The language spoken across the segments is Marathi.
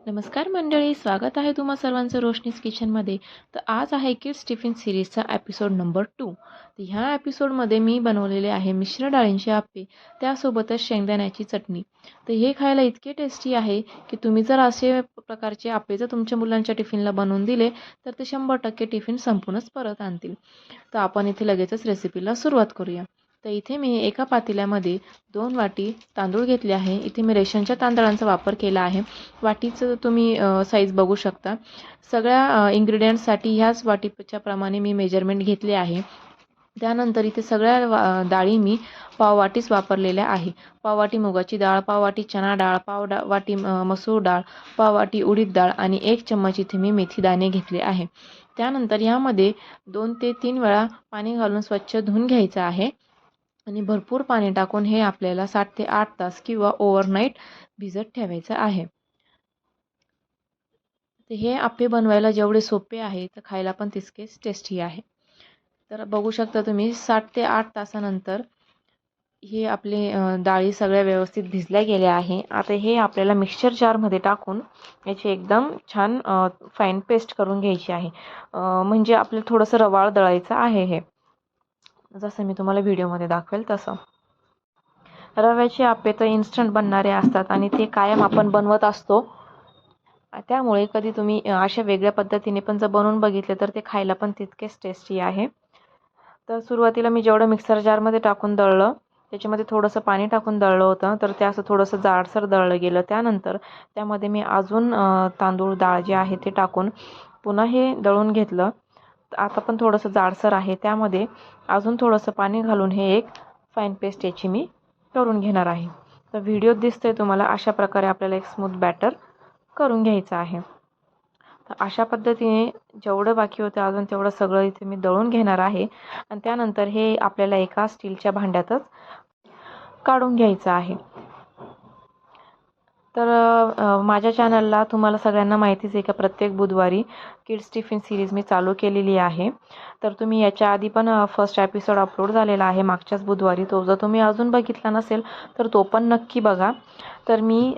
नमस्कार मंडळी, स्वागत आहे तुम्हा सर्वांचं रोशनीज किचनमध्ये. तर आज आहे किड्स टिफिन सिरीजचा एपिसोड नंबर 2. तर ह्या एपिसोडमध्ये मी बनवलेले आहे मिश्र डाळींचे आप्पे, त्यासोबतच शेंगदाण्याची चटणी. तर हे खायला इतके टेस्टी आहे की तुम्ही जर असे प्रकारचे आप्पे जर तुमच्या मुलांच्या टिफिनला बनवून दिले तर ते 100% टिफिन संपूनच परत आणतील. तर आपण इथे लगेचच रेसिपीला सुरुवात करूया. तर इथे मी एका पातेल्यामध्ये 2 वाटी तांदूळ घेतले आहे. इथे मी रेशनच्या तांदळांचा वापर केला आहे. वाटीचं तुम्ही साईज बघू शकता. सगळ्या इन्ग्रेडियंट्ससाठी ह्याच वाटीच्या प्रमाणे मी मेजरमेंट घेतले आहे. त्यानंतर इथे सगळ्या डाळी मी पाववाटीच वापरलेल्या आहे. पाववाटी मुगाची डाळ, पाववाटी चणा डाळ, वाटी मसूर डाळ, पाववाटी उडीद डाळ आणि 1 चम्मच इथे मी मेथी दाणे घेतले आहे. त्यानंतर ह्यामध्ये 2 ते 3 वेळा पाणी घालून स्वच्छ धुवून घ्यायचं आहे आणि भरपूर पाणी टाकून हे आपल्याला 7 ते 8 तास किंवा ओव्हरनाईट भिजत ठेवायचं आहे. तर हे आप्पे बनवायला जेवढे सोपे आहे तर खायला पण तितकेच टेस्टी आहे. तर बघू शकता तुम्ही 7 ते 8 तासानंतर हे आपले डाळी सगळ्या व्यवस्थित भिजल्या गेल्या आहे. आता हे आपल्याला मिक्सचर जारमध्ये टाकून याची एकदम छान फाईन पेस्ट करून घ्यायची आहे. म्हणजे आपल्याला थोडंसं रवाळ दळायचं आहे हे. जसं मी तुम्हाला व्हिडिओमध्ये दाखवेल तसं. रव्याचे आप्पे तर इन्स्टंट बनणारे असतात आणि ते कायम आपण बनवत असतो. त्यामुळे कधी तुम्ही अशा वेगळ्या पद्धतीने पण जर बनवून बघितले तर ते खायला पण तितकेच टेस्टी आहे. तर सुरुवातीला मी जेवढं मिक्सर जारमध्ये टाकून दळलं त्याच्यामध्ये थोडंसं पाणी टाकून दळलं होतं, तर ते असं थोडंसं जाडसर दळलं गेलं. त्यानंतर त्यामध्ये मी अजून तांदूळ डाळ जे आहे ते टाकून पुन्हा हे दळून घेतलं. आता पण थोडंसं जाडसर आहे. त्यामध्ये अजून थोडंसं पाणी घालून हे एक फाईन पेस्ट याची मी करून घेणार आहे. तर व्हिडिओत दिसतंय तुम्हाला अशा प्रकारे आपल्याला एक स्मूथ बॅटर करून घ्यायचं आहे. तर अशा पद्धतीने जेवढं बाकी होतं अजून तेवढं सगळं इथे मी दळून घेणार आहे आणि त्यानंतर हे आपल्याला एका स्टीलच्या भांड्यातच काढून घ्यायचं आहे. तर माझ्या चॅनलला तुम्हाला सगळ्यांना माहितीच आहे का प्रत्येक बुधवारी किड्स टिफिन सिरीज मी चालू केलेली आहे. तर तुम्ही याच्या आधी पण फर्स्ट एपिसोड अपलोड झालेला आहे मागच्याच बुधवारी. तो जर तुम्ही अजून बघितला नसेल तर तो पण नक्की बघा. तर मी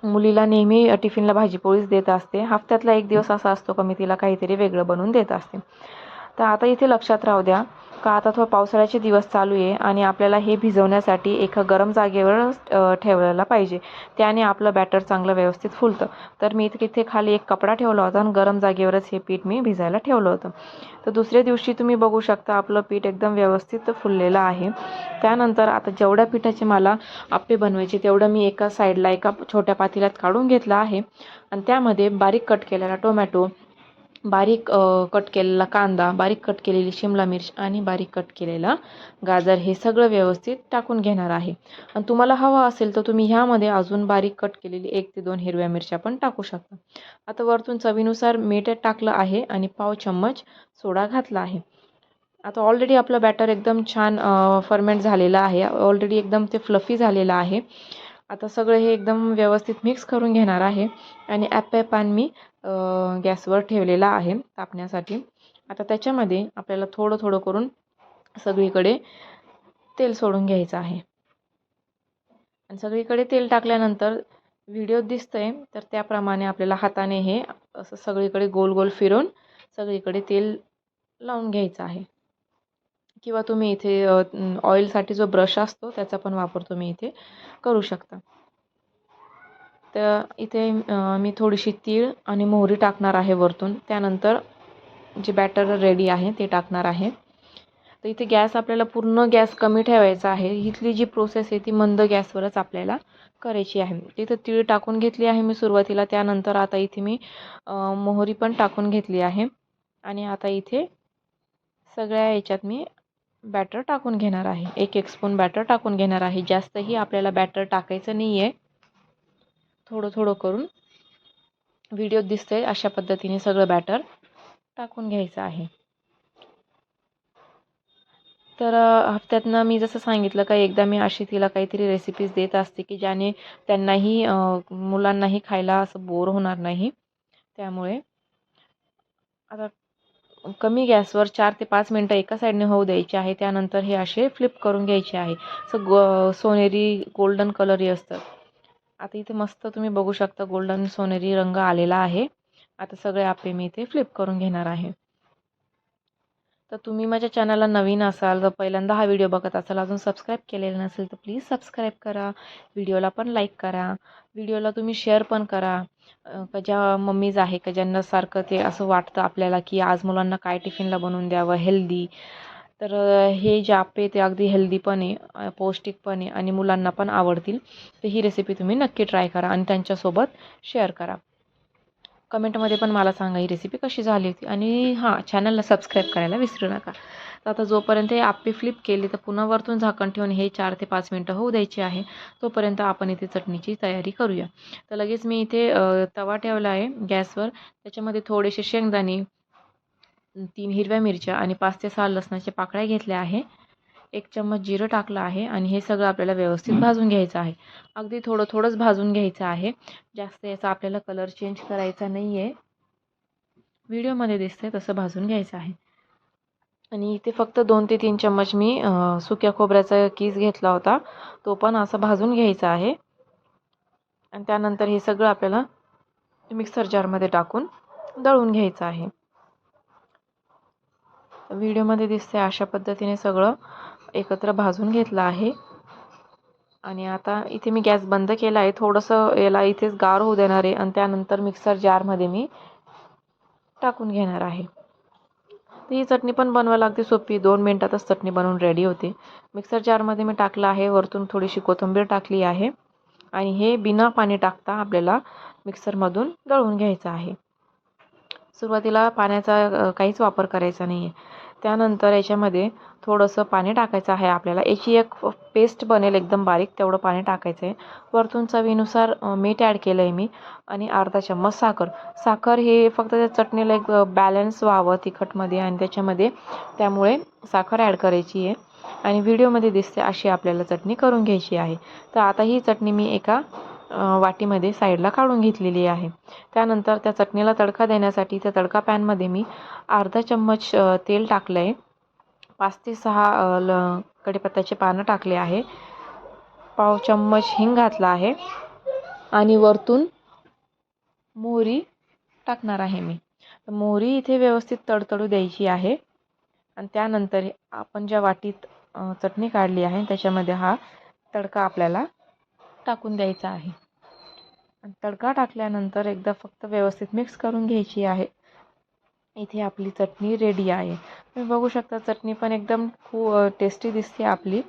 मुलीला नेहमी टिफिनला भाजीपोळीच देत असते. हफ्त्यातला 1 दिवस असा असतो का मी तिला काहीतरी वेगळं बनवून देत असते. तर आता इथे लक्षात राहू द्या का आता थोडं पावसाळ्याचे दिवस चालू आहे आणि आपल्याला हे भिजवण्यासाठी एका गरम जागेवर ठेवायला पाहिजे. त्याने आपलं बॅटर चांगलं व्यवस्थित फुलतं. तर मी इथे खाली एक कपडा ठेवला होता आणि गरम जागेवरच हे पीठ मी भिजायला ठेवलं होतं. तर दुसऱ्या दिवशी तुम्ही बघू शकता आपलं पीठ एकदम व्यवस्थित फुललेलं आहे. त्यानंतर आता जेवढ्या पिठाचे मला आप्पे बनवायचे तेवढं मी एका साईडला एका छोट्या पातेल्यात काढून घेतलं आहे आणि त्यामध्ये बारीक कट केलेला टोमॅटो, बारीक कट केलेला कांदा, बारीक कट केलेली शिमला मिर्च आणि बारीक कट केलेला गाजर हे सगळं व्यवस्थित टाकून घेणार आहे. आणि तुम्हाला हवा असेल तर तुम्ही ह्यामध्ये अजून बारीक कट केलेली 1 ते 2 हिरव्या मिरच्या पण टाकू शकता. आता वरतून चवीनुसार मीठ टाकलं आहे आणि पाव चम्मच सोडा घातला आहे. आता ऑलरेडी आपलं बॅटर एकदम छान फर्मेंट झालेलं आहे. ऑलरेडी एकदम ते फ्लफी झालेलं आहे. आता सगळं हे एकदम व्यवस्थित मिक्स करून घेणार आहे आणि ॲप्पे पॅन मी गॅसवर ठेवलेला आहे तापण्यासाठी. आता त्याच्यामध्ये आपल्याला थोडं थोडं करून सगळीकडे तेल सोडून घ्यायचं आहे आणि सगळीकडे तेल टाकल्यानंतर व्हिडिओत दिसतंय तर त्याप्रमाणे आपल्याला हाताने हे असं सगळीकडे गोल गोल फिरून सगळीकडे तेल लावून घ्यायचं आहे. किंवा तुम्ही इथे ऑइलसाठी जो ब्रश असतो त्याचा पण वापर तुम्ही इथे करू शकता. तर इथे मी थोडीशी तीळ आणि मोहरी टाकणार आहे वरतून. त्यानंतर जे बॅटर रेडी आहे ते टाकणार आहे. तर इथे गॅस आपल्याला पूर्ण गॅस कमी ठेवायचा आहे. इथली जी प्रोसेस आहे ती मंद गॅसवरच आपल्याला करायची आहे. इथे तीळ टाकून घेतली आहे मी सुरुवातीला. त्यानंतर आता इथे मी मोहरी पण टाकून घेतली आहे आणि आता इथे सगळ्या याच्यात मी बॅटर टाकून घेणार आहे. 1-1 स्पून बॅटर टाकून घेणार आहे. जास्तही आपल्याला बॅटर टाकायचं नाही आहे. थोडं थोडं करून व्हिडिओत दिसतंय अशा पद्धतीने सगळं बॅटर टाकून घ्यायचं आहे. तर हफ्त्यातनं मी जसं सांगितलं का एकदा मी अशी तिला काहीतरी रेसिपीज देत असते की ज्याने त्यांनाही मुलांनाही खायला असं बोर होणार नाही. त्यामुळे आता कमी गॅसवर 4 ते 5 मिनटं एका साईडने होऊ द्यायचे आहे. त्यानंतर हे असे फ्लिप करून घ्यायचे आहे. सोनेरी गोल्डन कलरही असतात. आता इथे मस्त तुम्ही बघू शकता गोल्डन सोनेरी रंग आलेला आहे. आता सगळे आप्पे मी इथे फ्लिप करून घेणार आहे. तर तुम्ही माझ्या चॅनलला नवीन असाल, तर पहिल्यांदा हा व्हिडिओ बघत असाल, अजून सबस्क्राईब केलेलं नसेल तर प्लीज सबस्क्राईब करा. व्हिडिओला पण लाईक करा. व्हिडिओला तुम्ही शेअर पण करा. ज्या मम्मीज आहे का ज्यांना सारखं ते असं वाटतं आपल्याला की आज मुलांना काय टिफिनला बनवून द्यावं हेल्दी, तर हे जे आप्पे ते अगदी हेल्दी पण आहे, पौष्टिक पण आहे आणि मुलांना पण आवडतील. तर ही रेसिपी तुम्ही नक्की ट्राय करा आणि त्यांच्यासोबत शेअर करा. कमेंटमध्ये पण मला सांगा ही रेसिपी कशी झाली होती. आणि हां, चॅनलला सबस्क्राईब करायला विसरू नका. तर आता जोपर्यंत हे आप्पे फ्लिप केले तर पुन्हा वरतून झाकण ठेवून हे 4 ते 5 मिनटं होऊ द्यायचे आहे. तोपर्यंत आपण इथे चटणीची तयारी करूया. तर लगेच मी इथे तवा ठेवला आहे गॅसवर. त्याच्यामध्ये थोडेसे शेंगदाणे, 3 हिरव्या मिरच्या आणि 5 ते 6 लसणाच्या पाकळ्या घेतल्या आहे. 1 चम्मच जिरं टाकलं आहे आणि हे सगळं आपल्याला व्यवस्थित भाजून घ्यायचं आहे. अगदी थोडंच भाजून घ्यायचं आहे. जास्त याचा आपल्याला कलर चेंज करायचा नाही आहे. व्हिडिओमध्ये दिसतंय तसं भाजून घ्यायचं आहे. आणि इथे फक्त 2 ते 3 चम्मच मी सुक्या खोबऱ्याचा कीस घेतला होता. तो पण असा भाजून घ्यायचा आहे. आणि त्यानंतर हे सगळं आपल्याला मिक्सर जारमध्ये टाकून दळून घ्यायचं आहे. व्हिडिओमध्ये दिसतंय अशा पद्धतीने सगळं एकत्र भाजून घेतलं आहे. आणि आता इथे मी गॅस बंद केला आहे. थोडंसं याला इथेच गार होऊ देणार आहे आणि त्यानंतर मिक्सर जारमध्ये मी टाकून घेणार आहे. तर ही चटणी पण बनवायला अगदी सोपी, 2 मिनिटातच चटणी बनवून रेडी होते. मिक्सर जारमध्ये मी टाकलं आहे. वरतून थोडीशी कोथिंबीर टाकली आहे आणि हे बिना पाणी टाकता आपल्याला मिक्सरमधून दळून घ्यायचं आहे. सुरुवातीला पाण्याचा काहीच वापर करायचा नाही आहे. त्यानंतर याच्यामध्ये थोडंसं पाणी टाकायचं आहे आपल्याला. याची एक पेस्ट बनेल एकदम बारीक, तेवढं पाणी टाकायचं आहे. वरतून चवीनुसार मीठ ॲड केलं आहे मी आणि अर्धा चम्मच साखर. साखर हे फक्त त्या चटणीला एक बॅलन्स व्हावं तिखटमध्ये आणि त्याच्यामध्ये, त्यामुळे साखर ॲड करायची आहे. आणि व्हिडिओमध्ये दिसते अशी आपल्याला चटणी करून घ्यायची आहे. तर आता ही चटणी मी एका वाटीमध्ये साईडला काढून घेतलेली आहे. त्यानंतर त्या चटणीला तडका देण्यासाठी त्या तडका पॅनमध्ये मी अर्धा चम्मच तेल टाकलं आहे. 5 ते 6 कढीपत्त्याचे पानं टाकले आहे. पाव चम्मच हिंग घातला आहे आणि वरतून मोहरी टाकणार आहे मी. मोहरी इथे व्यवस्थित तडतडू द्यायची आहे. आणि त्यानंतर आपण ज्या वाटीत चटणी काढली आहे त्याच्यामध्ये हा तडका आपल्याला टाकून द्यायचा आहे. आणि तडका टाकल्यानंतर एकदा फक्त व्यवस्थित मिक्स करून घ्यायची आहे. इथे आपली चटणी रेडी आहे. तुम्ही बघू शकता चटणी पण एकदम खूप टेस्टी दिसते आपली.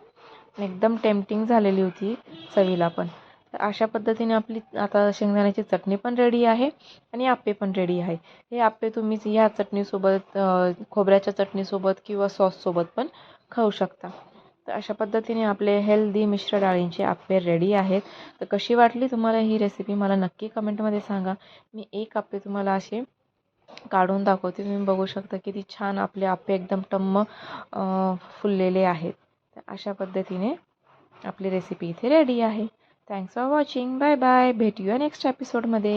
एकदम टेम्पटिंग झालेली होती चवीला पण. तर अशा पद्धतीने आपली आता शेंगदाण्याची चटणी पण रेडी आहे आणि आप्पे पण रेडी आहे. हे आप्पे तुम्ही ह्या चटणीसोबत, खोबऱ्याच्या चटणीसोबत किंवा सॉससोबत पण खाऊ शकता. तर अशा पद्धतीने आपले हेल्दी मिश्र डाळींचे आप्पे रेडी आहेत. तर कशी वाटली तुम्हाला ही रेसिपी मला नक्की कमेंटमध्ये सांगा. मी एक आप्पे तुम्हाला असे काढून दाखवते. तुम्ही बघू शकता किती छान आपले आप्पे एकदम टम्म फुललेले आहेत. तर अशा पद्धतीने आपली रेसिपी इथे रेडी आहे. Thanks for watching. Bye bye. भेटूया नेक्स्ट एपिसोडमध्ये.